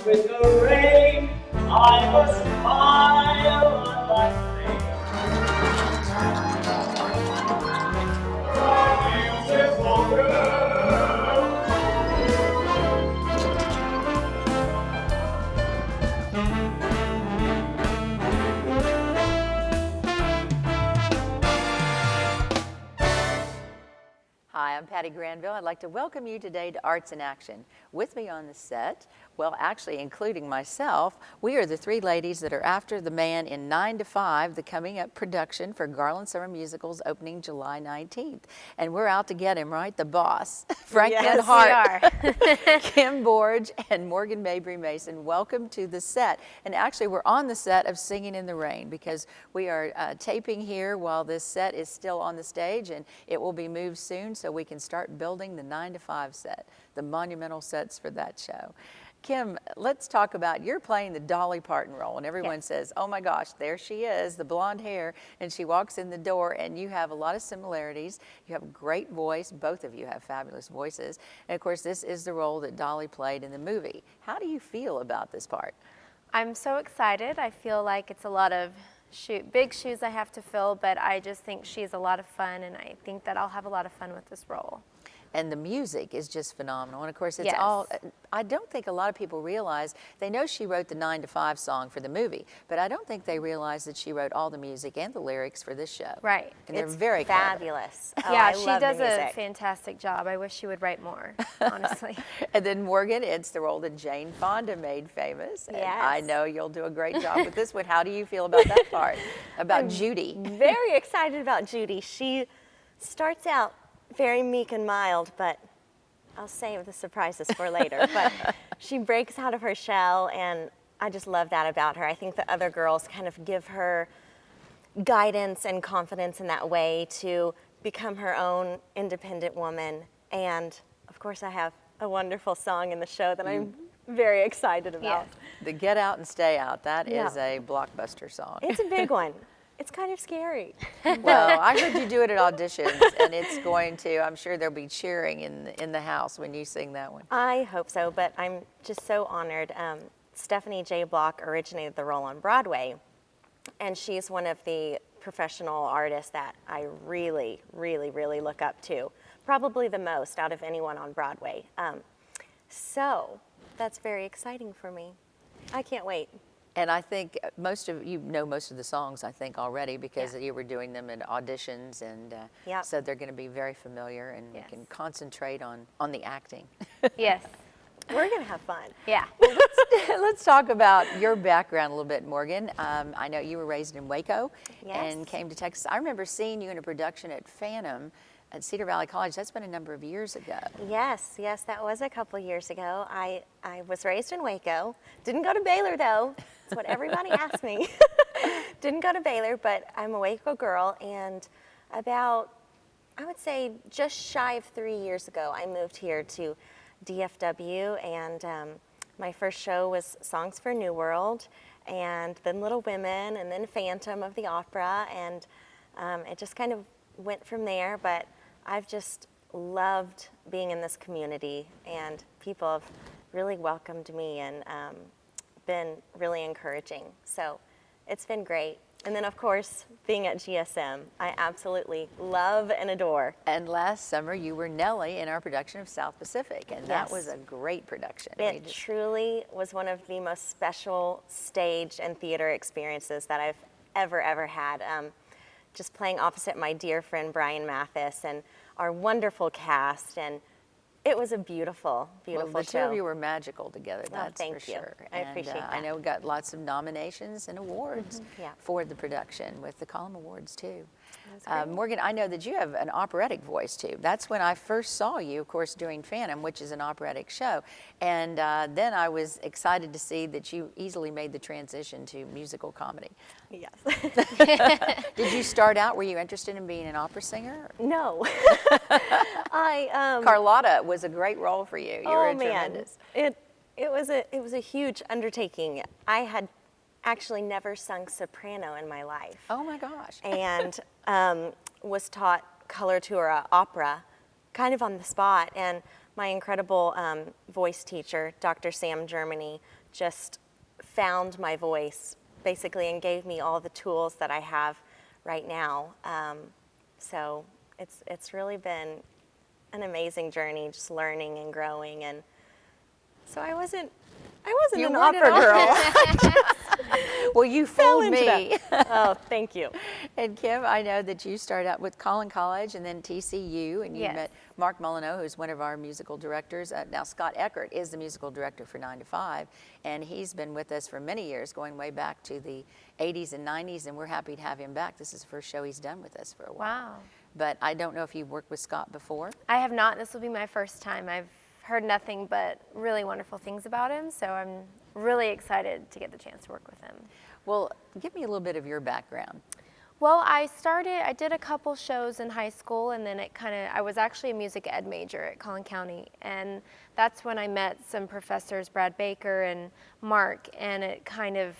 with the rain, I must smile on my face. Oh, beautiful girl. Hi, I'm Patty Granville. I'd like to welcome you today to Arts in Action. With me on the set, well, actually including myself, we are the three ladies that are after the man in 9 to 5, the coming up production for Garland Summer Musical's opening July 19th. And we're out to get him, right? The boss, Franklin Hart, We are. Kim Borge, and Morgan Mabry Mason. Welcome to the set. And actually, we're on the set of Singing in the Rain because we are taping here while this set is still on the stage, and it will be moved soon so we can start building the 9 to 5 set, the monumental sets for that show. Kim, let's talk about, you're playing the Dolly Parton role, and everyone says, oh my gosh, there she is, the blonde hair, and she walks in the door, and you have a lot of similarities. You have a great voice. Both of you have fabulous voices. And of course, this is the role that Dolly played in the movie. How do you feel about this part? I'm so excited. I feel like it's a lot of big shoes I have to fill, but I just think she's a lot of fun, and I think that I'll have a lot of fun with this role. And the music is just phenomenal. And of course, it's Yes. all, I don't think a lot of people realize, they know she wrote the 9 to 5 song for the movie, but I don't think they realize that she wrote all the music and the lyrics for this show. Right. And they're It's very clever. fabulous. Oh, Yeah, I she love does the a music. fantastic job. I wish she would write more, honestly. And then Morgan, it's the role that Jane Fonda made famous. And Yes. I know you'll do a great job with this one. How do you feel about that part? About Judy? Very excited about Judy. She starts out very meek and mild, but I'll save the surprises for later. But she breaks out of her shell, and I just love that about her. I think the other girls kind of give her guidance and confidence in that way to become her own independent woman. And of course, I have a wonderful song in the show that I'm very excited about. Yes. The Get Out and Stay Out, that Yeah. is a blockbuster song. It's a big one. It's kind of scary. Well, I heard you do it at auditions, and it's going to, I'm sure there'll be cheering in the house when you sing that one. I hope so, but I'm just so honored. Stephanie J. Block originated the role on Broadway, and she's one of the professional artists that I really, really, really look up to, probably the most out of anyone on Broadway. So that's very exciting for me. I can't wait. And I think most of you know most of the songs, I think, already because you were doing them in auditions, and Yep. so they're going to be very familiar, and you Yes. can concentrate on the acting. Yes. We're going to have fun. Yeah. Let's talk about your background a little bit, Morgan. I know you were raised in Waco and Yes. came to Texas. I remember seeing you in a production at Phantom at Cedar Valley College. That's been a number of years ago. Yes, that was a couple years ago. I was raised in Waco. Didn't go to Baylor, though. That's what everybody asked me. Didn't go to Baylor, but I'm a Waco girl, and about, I would say, just shy of 3 years ago, I moved here to DFW, and my first show was Songs for New World, and then Little Women, and then Phantom of the Opera, and it just kind of went from there, but I've just loved being in this community, and people have really welcomed me and been really encouraging. So it's been great. And then, of course, being at GSM, I absolutely love and adore. And last summer, you were Nellie in our production of South Pacific, and that Yes. was a great production. It truly was one of the most special stage and theater experiences that I've ever had. Just playing opposite my dear friend Brian Mathis and our wonderful cast, and it was a beautiful, beautiful Well, the show. two of you were magical together, that's thank for you. sure. I appreciate I that. know we got lots of nominations and awards Yeah. for the production with the Column Awards too. That's great. Morgan, I know that you have an operatic voice too. That's when I first saw you, of course, doing Phantom, which is an operatic show. And then I was excited to see that you easily made the transition to musical comedy. Yes. Did you start out, were you interested in being an opera singer? No. I Carlotta was a great role for you. You were oh man, tremendous. it was a huge undertaking. I had actually never sung soprano in my life, Oh my gosh. and was taught coloratura opera, kind of on the spot. And my incredible voice teacher, Dr. Sam Germany, just found my voice basically and gave me all the tools that I have right now. So it's really been an amazing journey, just learning and growing. And so I wasn't You an weren't opera at girl. Well, you Fell fooled into me. Oh, thank you. And Kim, I know that you started out with Collin College and then TCU, and you Yes. met Mark Molyneux, who's one of our musical directors. Now, Scott Eckert is the musical director for 9 to 5, and he's been with us for many years, going way back to the 80s and 90s, and we're happy to have him back. This is the first show he's done with us for a while. Wow. But I don't know if you've worked with Scott before. I have not. This will be my first time. I've heard nothing but really wonderful things about him, so I'm really excited to get the chance to work with him. Well, give me a little bit of your background. Well, I did a couple shows in high school, and then I was actually a music ed major at Collin County, and that's when I met some professors, Brad Baker and Mark, and it kind of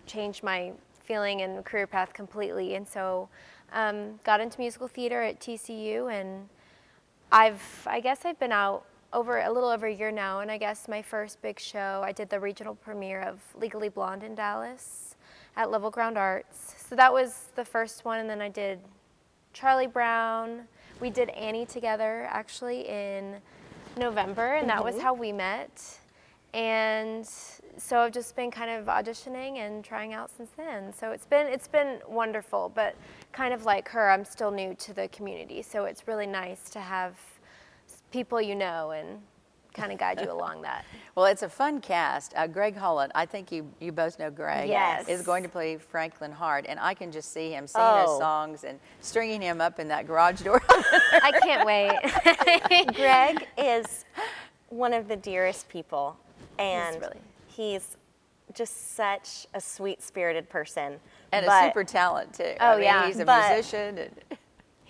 changed my feeling and career path completely. And so got into musical theater at TCU, and I guess I've been out over a little over a year now, and I guess my first big show, I did the regional premiere of Legally Blonde in Dallas at Level Ground Arts. So that was the first one, and then I did Charlie Brown. We did Annie together actually in November, and that was how we met. And so I've just been kind of auditioning and trying out since then. So it's been wonderful, but kind of like her, I'm still new to the community, so it's really nice to have people you know and kind of guide you along that. Well, it's a fun cast. Greg Holland, I think you both know Greg, Yes. is going to play Franklin Hart, and I can just see him singing those songs and stringing him up in that garage door. I can't wait. Greg is one of the dearest people, and really- he's just such a sweet-spirited person. And a But super talent, too. Oh, I mean, yeah. he's a But- musician. And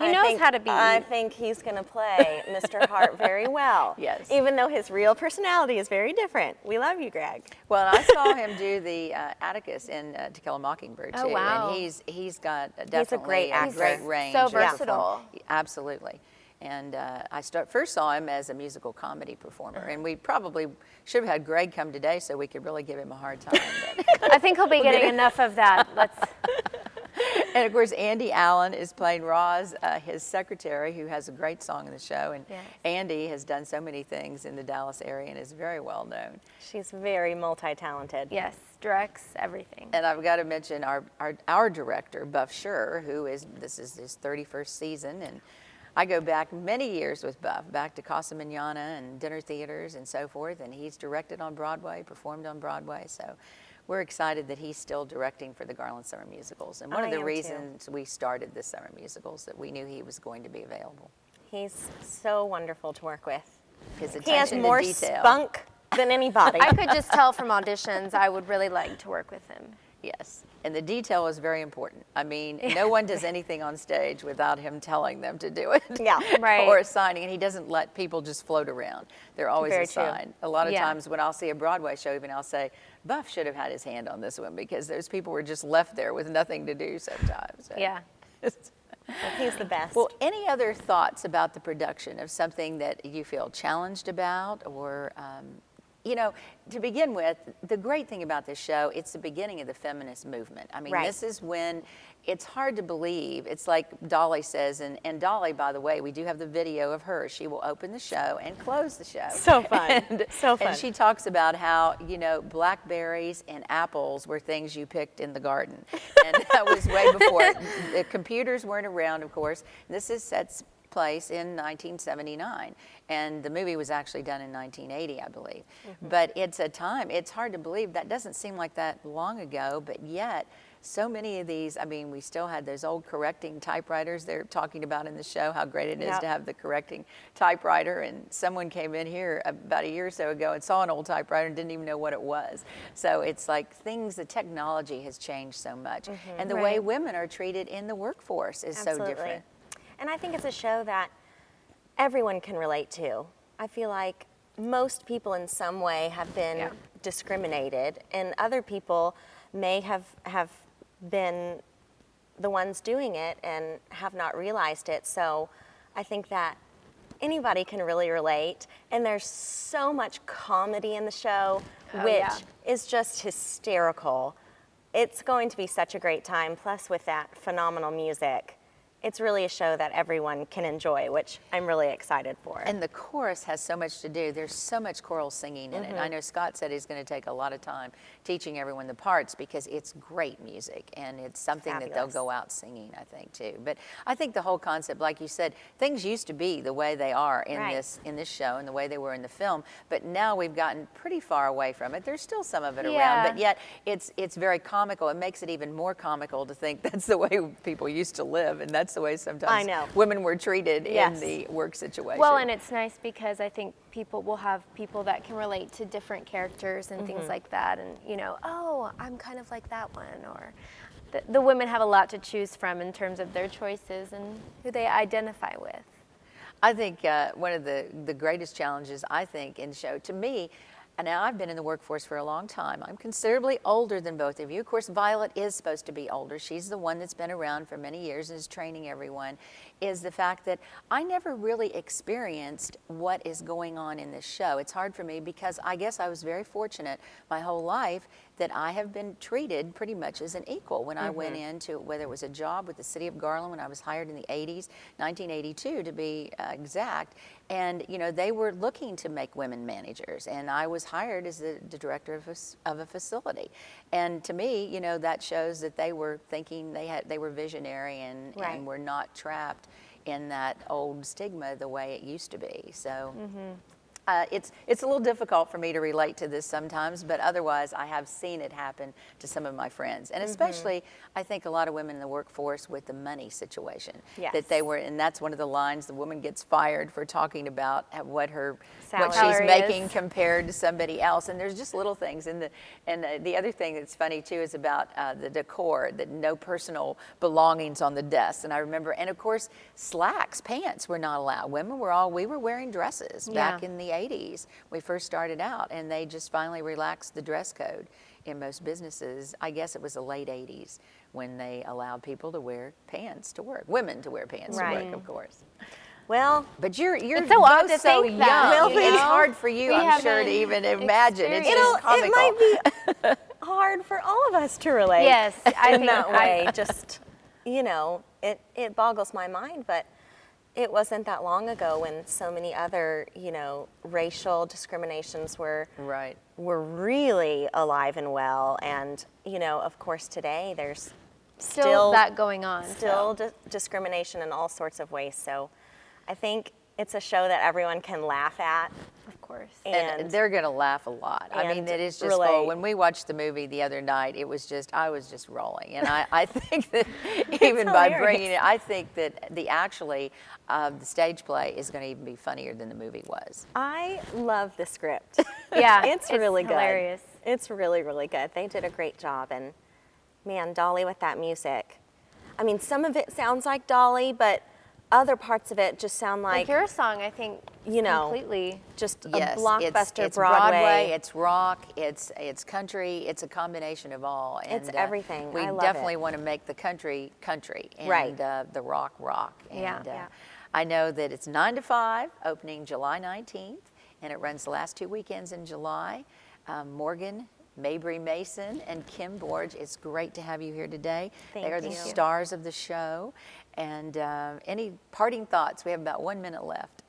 He knows how to be. I think he's going to play Mr. Hart very well. Yes. Even though his real personality is very different. We love you, Greg. well, and I saw him do the Atticus in To Kill a Mockingbird, too. Oh, wow. And he's got definitely great actor. great range. So of perform- versatile. Absolutely. And I first saw him as a musical comedy performer, and we probably should have had Greg come today so we could really give him a hard time. But I think he'll be getting enough of that. And of course, Andy Allen is playing Roz, his secretary, who has a great song in the show. And Yes. Andy has done so many things in the Dallas area and is very well known. She's very multi-talented. Yes, directs everything. And I've got to mention our director, Buff Schur, this is his 31st season. And I go back many years with Buff, back to Casa Manana and dinner theaters and so forth. And he's directed on Broadway, performed on Broadway. So we're excited that he's still directing for the Garland Summer Musicals. And one of I the am too. reasons we started the Summer Musicals that we knew he was going to be available. He's so wonderful to work with. His He has attention more to detail. spunk than anybody. I could just tell from auditions I would really like to work with him. Yes, and the detail is very important. I mean, no one does anything on stage without him telling them to do it. Yeah. Right. Or assigning, and he doesn't let people just float around. They're always Very true. assigned. A lot of Yeah. times when I'll see a Broadway show, even I'll say, Buff should have had his hand on this one because those people were just left there with nothing to do sometimes. Yeah. He's the best. Well, any other thoughts about the production of something that you feel challenged about or, to begin with, the great thing about this show, it's the beginning of the feminist movement. I mean, Right. this is when it's hard to believe. It's like Dolly says, and Dolly, by the way, we do have the video of her. She will open the show and close the show. So fun. So fun. And she talks about how, blackberries and apples were things you picked in the garden. And that was way before. The computers weren't around, of course. This sets place in 1979, and the movie was actually done in 1980, I believe. But it's hard to believe. That doesn't seem like that long ago, but yet so many of these, I mean, we still had those old correcting typewriters they're talking about in the show, how great it is Yep. to have the correcting typewriter. And someone came in here about a year or so ago and saw an old typewriter and didn't even know what it was. So it's like the technology has changed so much. And the way Right. women are treated in the workforce is so Absolutely. different. And I think it's a show that everyone can relate to. I feel like most people in some way have been Yeah. discriminated, and other people may have been the ones doing it and have not realized it. So I think that anybody can really relate. And there's so much comedy in the show, which yeah. is just hysterical. It's going to be such a great time. Plus, with that phenomenal music, it's really a show that everyone can enjoy, which I'm really excited for. And the chorus has so much to do. There's so much choral singing in it. I know Scott said he's going to take a lot of time teaching everyone the parts because it's great music and it's something that they'll Fabulous. go out singing, I think, too. But I think the whole concept, like you said, things used to be the way they are in Right. this show and the way they were in the film, but now we've gotten pretty far away from it. There's still some of it Yeah. around, but yet it's very comical. It makes it even more comical to think that's the way people used to live, and that's the way sometimes I know. women were treated Yes. in the work situation. Well, and it's nice because I think people will have people that can relate to different characters and things like that. And, you know, oh, I'm kind of like that one. Or the women have a lot to choose from in terms of their choices and who they identify with. I think one of the greatest challenges, I think, in the show, to me, and now I've been in the workforce for a long time. I'm considerably older than both of you. Of course, Violet is supposed to be older. She's the one that's been around for many years and is training everyone, is the fact that I never really experienced what is going on in this show. It's hard for me because I guess I was very fortunate my whole life that I have been treated pretty much as an equal when I went into, whether it was a job with the city of Garland when I was hired in the 80s, 1982 to be exact, and you know they were looking to make women managers, and I was hired as the director of a facility, and to me, you know, that shows that they were thinking they were visionary and Right. were not trapped in that old stigma the way it used to be. So. It's a little difficult for me to relate to this sometimes, but otherwise I have seen it happen to some of my friends. And especially, I think a lot of women in the workforce with the money situation. Yes. That they were, and that's one of the lines, the woman gets fired for talking about what Salary she's is. making compared to somebody else. And there's just little things. And the other thing that's funny too is about the decor, that no personal belongings on the desk. And I remember, and of course, slacks, pants were not allowed. We were wearing dresses back Yeah. in the 80s. We first started out, and they just finally relaxed the dress code in most businesses. I guess it was the late 80s when they allowed people to wear pants to work, women to wear pants to Right. work, of course. Well, But you're It's so odd both to so think young. that, you It's know? hard for you, We I'm sure, to haven't even imagine. It's experienced- just comical. it might be hard for all of us to relate. Yes, I in think that way. Just, you know, it boggles my mind, but it wasn't that long ago when so many other, you know, racial discriminations were Right. really alive and well. And, you know, of course today there's Still that going on. still discrimination in all sorts of ways. So I think it's a show that everyone can laugh at. Of course. And they're going to laugh a lot. I mean, and it is just relate. full. When we watched the movie the other night, I was just rolling. And I think that even by hilarious. bringing it, I think that the stage play is going to even be funnier than the movie was. I love the script. Yeah, It's really good. hilarious. It's really, really good. They did a great job. And man, Dolly with that music. I mean, some of it sounds like Dolly, but other parts of it just sound Like like, your song, I think, you know, completely. just a Yes, blockbuster it's Broadway. it's rock, it's country, it's a combination of all. And, It's everything. We I love definitely it. want to make the country, and Right. the rock. And Yeah. Yeah. I know that it's 9 to 5, opening July 19th, and it runs the last 2 weekends in July. Morgan, Mabry Mason, and Kim Borge, it's great to have you here today. They Thank are the you. stars of the show. And any parting thoughts? We have about 1 minute left.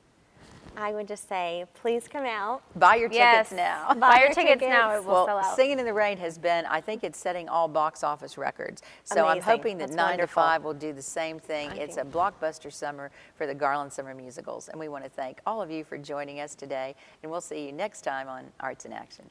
I would just say, please come out. Buy your tickets Yes. now. Buy your tickets now. It will sell Well, out. Singing in the Rain has been, I think it's setting all box office records. So I'm Amazing. hoping that That's 9 wonderful. to 5 will do the same thing. It's a think- blockbuster summer for the Garland Summer Musicals. And we want to thank all of you for joining us today. And we'll see you next time on Arts in Action.